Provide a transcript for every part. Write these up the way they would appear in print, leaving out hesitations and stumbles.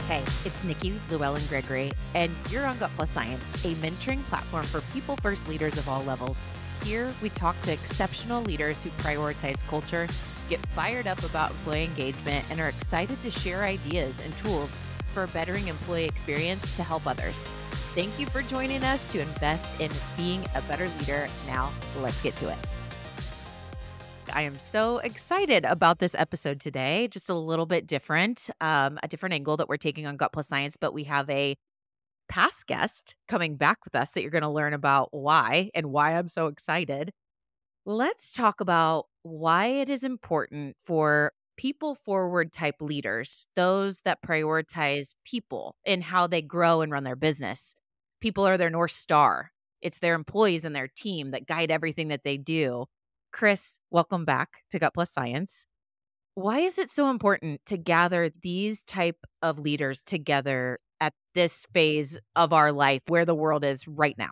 Hey, it's Nikki, Llewellyn Gregory, and you're on Gut Plus Science, a mentoring platform for people first leaders of all levels. Here, we talk to exceptional leaders who prioritize culture, get fired up about employee engagement, and are excited to share ideas and tools for bettering employee experience to help others. Thank you for joining us to invest in being a better leader. Now, let's get to it. I am so excited about this episode today. Just a little bit different, a different angle that we're taking on Gut Plus Science, but we have a past guest coming back with us that you're going to learn about why and why I'm so excited. Let's talk about why it is important for people forward type leaders, those that prioritize people in how they grow and run their business. People are their North Star. It's their employees and their team that guide everything that they do. Chris, welcome back to Gut Plus Science. Why is it so important to gather these type of leaders together at this phase of our life where the world is right now?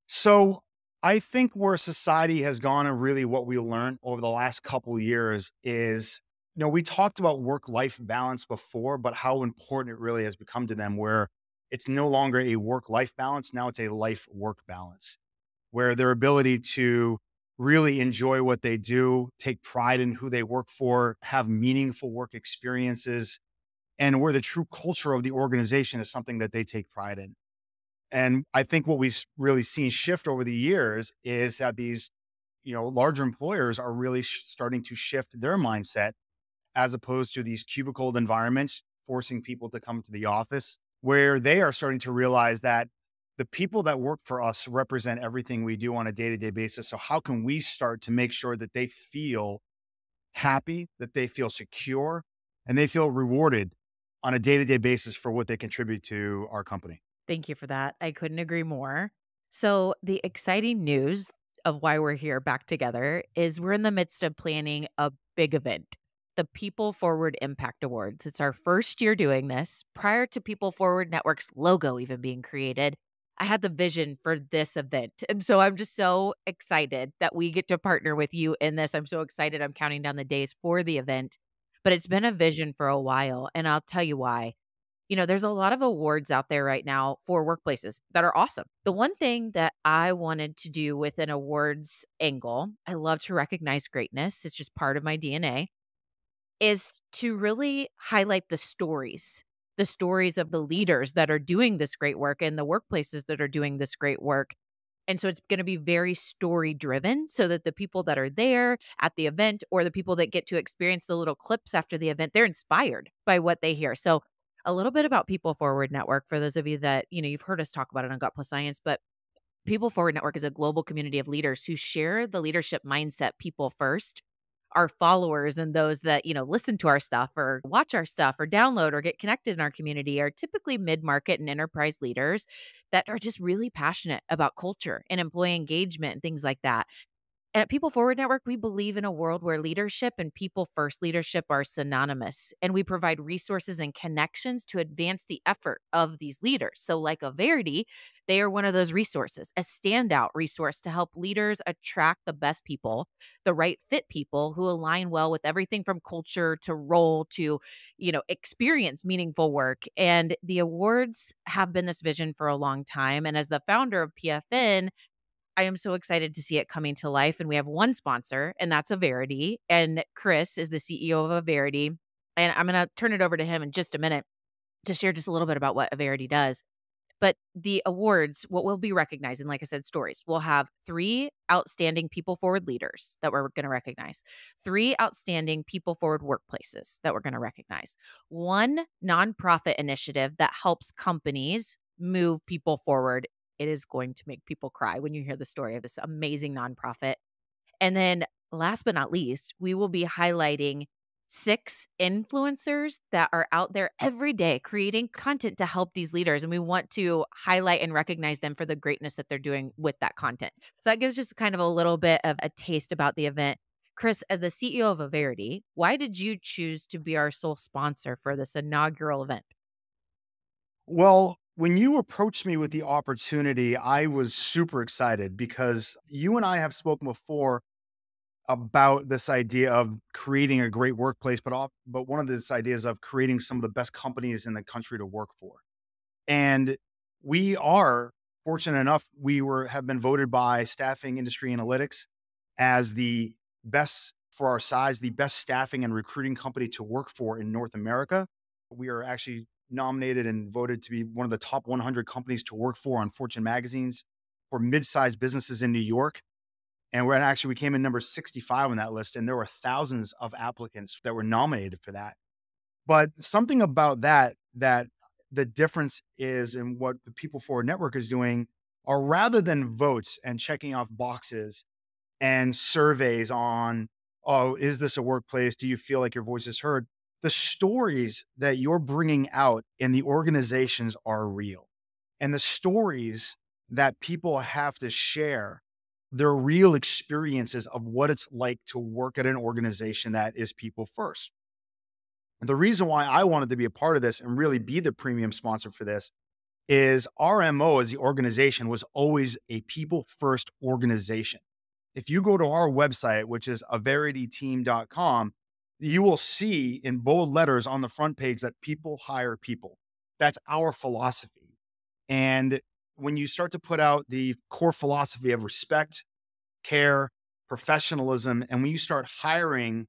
So I think where society has gone and really what we learned over the last couple of years is, we talked about work-life balance before, but how important it really has become to them where it's no longer a work-life balance. Now it's a life-work balance where their ability to really enjoy what they do, take pride in who they work for, have meaningful work experiences, and where the true culture of the organization is something that they take pride in. And I think what we've really seen shift over the years is that these, larger employers are really starting to shift their mindset as opposed to these cubicled environments, forcing people to come to the office, where they are starting to realize that the people that work for us represent everything we do on a day-to-day basis. So how can we start to make sure that they feel happy, that they feel secure, and they feel rewarded on a day-to-day basis for what they contribute to our company? Thank you for that. I couldn't agree more. So, the exciting news of why we're here back together is we're in the midst of planning a big event, the People Forward Impact Awards. It's our first year doing this. Prior to People Forward Network's logo even being created, I had the vision for this event. And so I'm just so excited that we get to partner with you in this. I'm so excited. I'm counting down the days for the event, but it's been a vision for a while. And I'll tell you why. There's a lot of awards out there right now for workplaces that are awesome. The one thing that I wanted to do with an awards angle, I love to recognize greatness. It's just part of my DNA, is to really highlight the stories of the leaders that are doing this great work and the workplaces that are doing this great work. And so it's going to be very story driven so that the people that are there at the event or the people that get to experience the little clips after the event, they're inspired by what they hear. So a little bit about People Forward Network for those of you that, you've heard us talk about it on Gut Plus Science, but People Forward Network is a global community of leaders who share the leadership mindset people first. Our followers and those that, listen to our stuff or watch our stuff or download or get connected in our community are typically mid-market and enterprise leaders that are just really passionate about culture and employee engagement and things like that. And at People Forward Network, we believe in a world where leadership and people first leadership are synonymous, and we provide resources and connections to advance the effort of these leaders. So, like Averity, they are one of those resources, a standout resource to help leaders attract the best people, the right fit people who align well with everything from culture to role to, experience meaningful work. And the awards have been this vision for a long time. And as the founder of PFN, I am so excited to see it coming to life, and we have one sponsor, and that's Averity, and Chris is the CEO of Averity, and I'm gonna turn it over to him in just a minute to share just a little bit about what Averity does. But the awards, what we'll be recognizing, like I said, stories. We'll have 3 outstanding people forward leaders that we're gonna recognize, 3 outstanding people forward workplaces that we're gonna recognize, 1 nonprofit initiative that helps companies move people forward. It is going to make people cry when you hear the story of this amazing nonprofit. And then last but not least, we will be highlighting 6 influencers that are out there every day creating content to help these leaders. And we want to highlight and recognize them for the greatness that they're doing with that content. So that gives just kind of a little bit of a taste about the event. Chris, as the CEO of Averity, why did you choose to be our sole sponsor for this inaugural event? Well, when you approached me with the opportunity, I was super excited because you and I have spoken before about this idea of creating a great workplace, but one of these ideas of creating some of the best companies in the country to work for. And we are fortunate enough, have been voted by Staffing Industry Analytics as the best for our size, the best staffing and recruiting company to work for in North America. We are actually nominated and voted to be one of the top 100 companies to work for on Fortune magazines for mid-sized businesses in New York. And we came in number 65 on that list, and there were thousands of applicants that were nominated for that. But something about that the difference is in what the People Forward Network is doing are rather than votes and checking off boxes and surveys on, oh, is this a workplace? Do you feel like your voice is heard? The stories that you're bringing out in the organizations are real. And the stories that people have to share, their real experiences of what it's like to work at an organization that is people first. The reason why I wanted to be a part of this and really be the premium sponsor for this is our MO as the organization was always a people first organization. If you go to our website, which is averityteam.com, you will see in bold letters on the front page that people hire people. That's our philosophy. And when you start to put out the core philosophy of respect, care, professionalism, and when you start hiring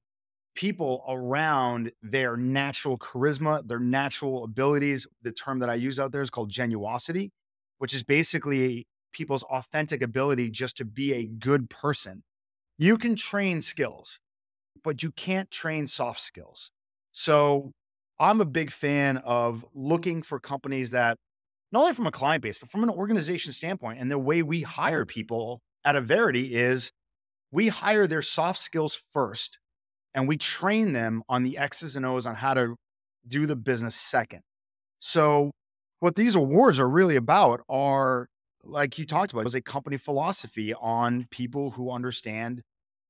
people around their natural charisma, their natural abilities. The term that I use out there is called genuosity, which is basically people's authentic ability just to be a good person. You can train skills, but you can't train soft skills. So I'm a big fan of looking for companies that, not only from a client base, but from an organization standpoint. And the way we hire people at Averity is we hire their soft skills first and we train them on the X's and O's on how to do the business second. So what these awards are really about are, like you talked about, was a company philosophy on people who understand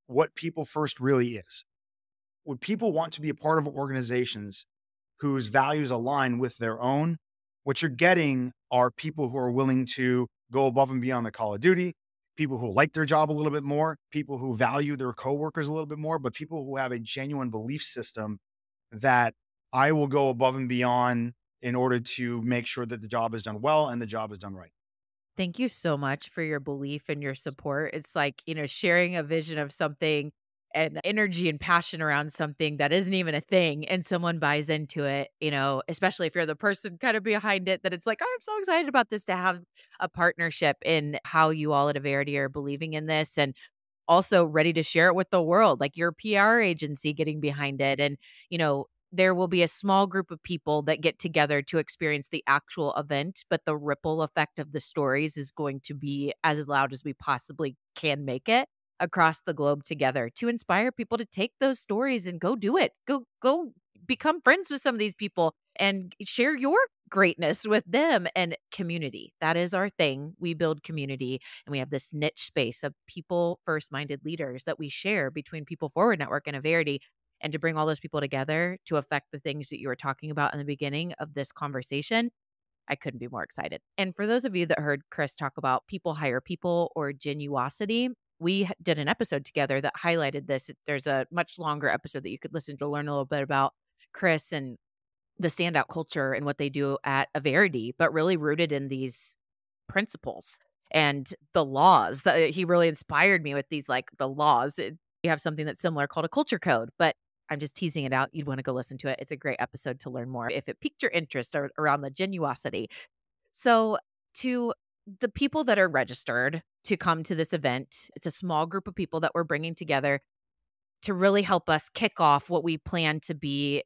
what people first really is. Would people want to be a part of organizations whose values align with their own? What you're getting are people who are willing to go above and beyond the call of duty, people who like their job a little bit more, people who value their coworkers a little bit more, but people who have a genuine belief system that I will go above and beyond in order to make sure that the job is done well and the job is done right. Thank you so much for your belief and your support. It's like, sharing a vision of something and energy and passion around something that isn't even a thing and someone buys into it, especially if you're the person kind of behind it, that it's like, "Oh, I'm so excited about this to have a partnership in how you all at Averity are believing in this and also ready to share it with the world, like your PR agency getting behind it. And, there will be a small group of people that get together to experience the actual event, but the ripple effect of the stories is going to be as loud as we possibly can make it across the globe together to inspire people to take those stories and go do it. Go become friends with some of these people and share your greatness with them and community. That is our thing. We build community and we have this niche space of people first minded leaders that we share between People Forward Network and Averity. And to bring all those people together to affect the things that you were talking about in the beginning of this conversation, I couldn't be more excited. And for those of you that heard Chris talk about people hire people or genuosity, we did an episode together that highlighted this. There's a much longer episode that you could listen to learn a little bit about Chris and the standout culture and what they do at Averity, but really rooted in these principles and the laws. He really inspired me with these, like the laws. We have something that's similar called a culture code, but I'm just teasing it out. You'd want to go listen to it. It's a great episode to learn more if it piqued your interest around the genuosity. So, to the people that are registered to come to this event, it's a small group of people that we're bringing together to really help us kick off what we plan to be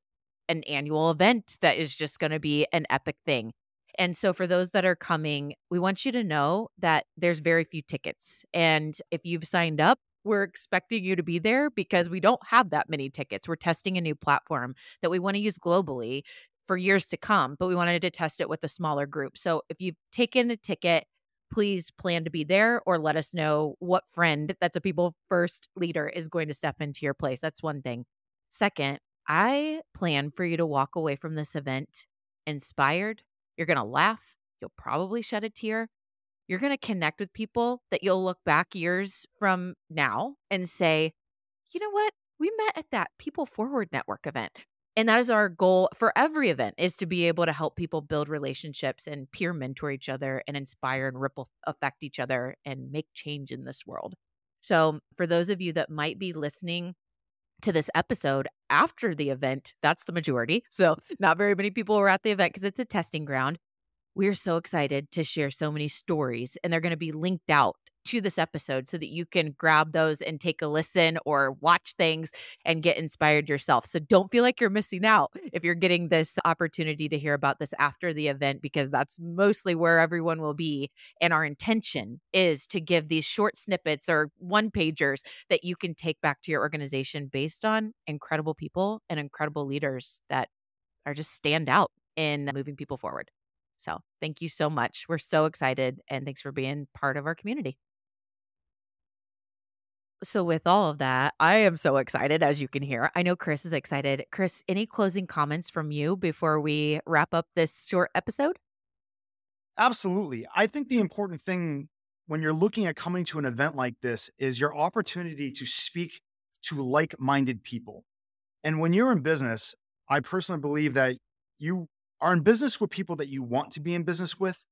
an annual event that is just gonna be an epic thing. And so for those that are coming, we want you to know that there's very few tickets. And if you've signed up, we're expecting you to be there because we don't have that many tickets. We're testing a new platform that we wanna use globally for years to come, but we wanted to test it with a smaller group. So if you've taken a ticket, please plan to be there or let us know what friend that's a people first leader is going to step into your place. That's one thing. Second, I plan for you to walk away from this event inspired. You're going to laugh. You'll probably shed a tear. You're going to connect with people that you'll look back years from now and say, you know what? We met at that People Forward Network event. And that is our goal for every event is to be able to help people build relationships and peer mentor each other and inspire and ripple affect each other and make change in this world. So, for those of you that might be listening to this episode after the event, that's the majority. So, not very many people were at the event because it's a testing ground. We're so excited to share so many stories, and they're going to be linked out to this episode so that you can grab those and take a listen or watch things and get inspired yourself. So don't feel like you're missing out if you're getting this opportunity to hear about this after the event, because that's mostly where everyone will be. And our intention is to give these short snippets or one pagers that you can take back to your organization based on incredible people and incredible leaders that are just stand out in moving people forward. So thank you so much. We're so excited and thanks for being part of our community. So with all of that, I am so excited as you can hear. I know Chris is excited. Chris, any closing comments from you before we wrap up this short episode? Absolutely. I think the important thing when you're looking at coming to an event like this is your opportunity to speak to like minded people. And when you're in business, I personally believe that you are in business with people that you want to be in business with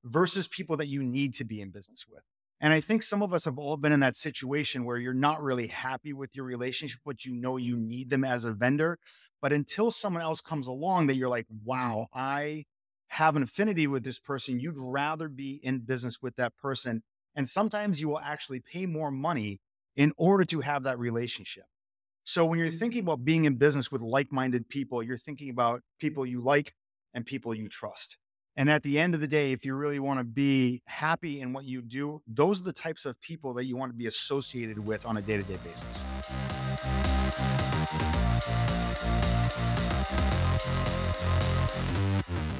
versus people that you need to be in business with. And I think some of us have all been in that situation where you're not really happy with your relationship, but you know you need them as a vendor. But until someone else comes along that you're like, wow, I have an affinity with this person, you'd rather be in business with that person. And sometimes you will actually pay more money in order to have that relationship. So when you're thinking about being in business with like-minded people, you're thinking about people you like and people you trust. And at the end of the day, if you really want to be happy in what you do, those are the types of people that you want to be associated with on a day-to-day basis.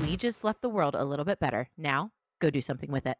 We just left the world a little bit better. Now, go do something with it.